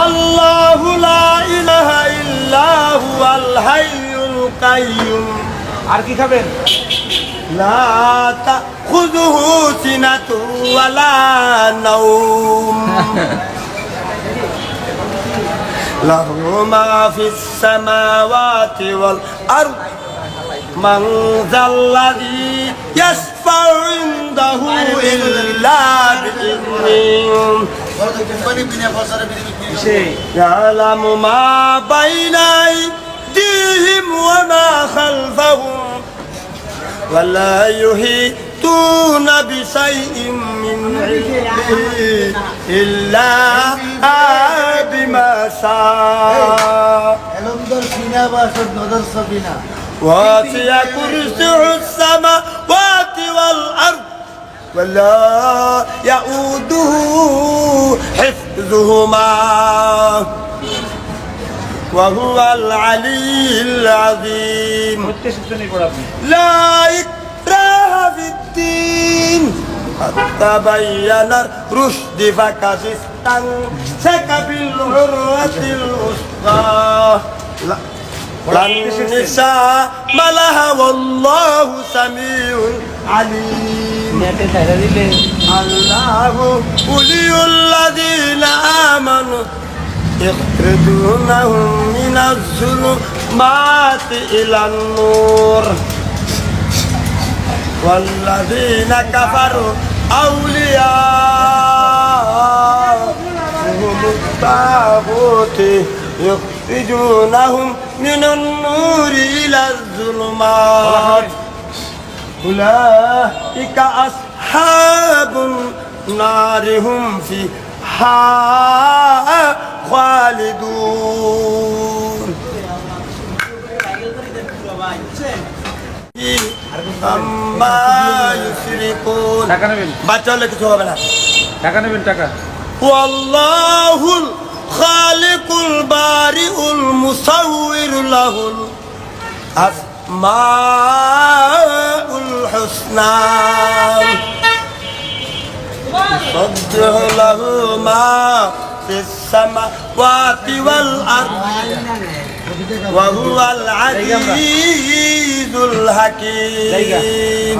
আল্লাহু লা ইলাহা ইল্লা হুয়াল হাইয়ুল কাইয়্যুম। আর কি খাবেন? লা তাখুযুহু সিনাতুন ওয়ালা নাওম লাহু মা ফিস সামাওয়াতি ওয়াল আরদ মান যাল্লাযী ইয়াশফাউ ইনদাহু ইল্লা বিইذনিহি ইয়ালামু মা বাইনা আইদিহিম ওয়া মা খালফাহুম ওয়া লা ইউহিতুনা বিশাইইন মিন ইলমিহি ইল্লা বিমা শাআ। এলমদর সিনা বাসদ নদর সবিনা واسع كرسيه السماوات والأرض ولا يؤوده حفظهما وهو العلي العظيم لا إكراه في الدين قد تبين الرشد فقد استمسك بالعروة الوثقى لن نساء ملها والله سميع عليم. الله ولي الذين آمنوا يخرجونهم من الظلمات إلى النور والذين كفروا أولياءهم الطاغوت يخرجونهم من النور إلى الظلمات أولئك أصحاب النار هم فيها خالدون. أما يشركون বাচ্চা হলে কিছু হবে না। টাকা নেবেন? টাকা والله الخالق البارئ المصور له الأسماء الحسنى يسبح له ما في السماوات والأرض وهو العزيز الحكيم.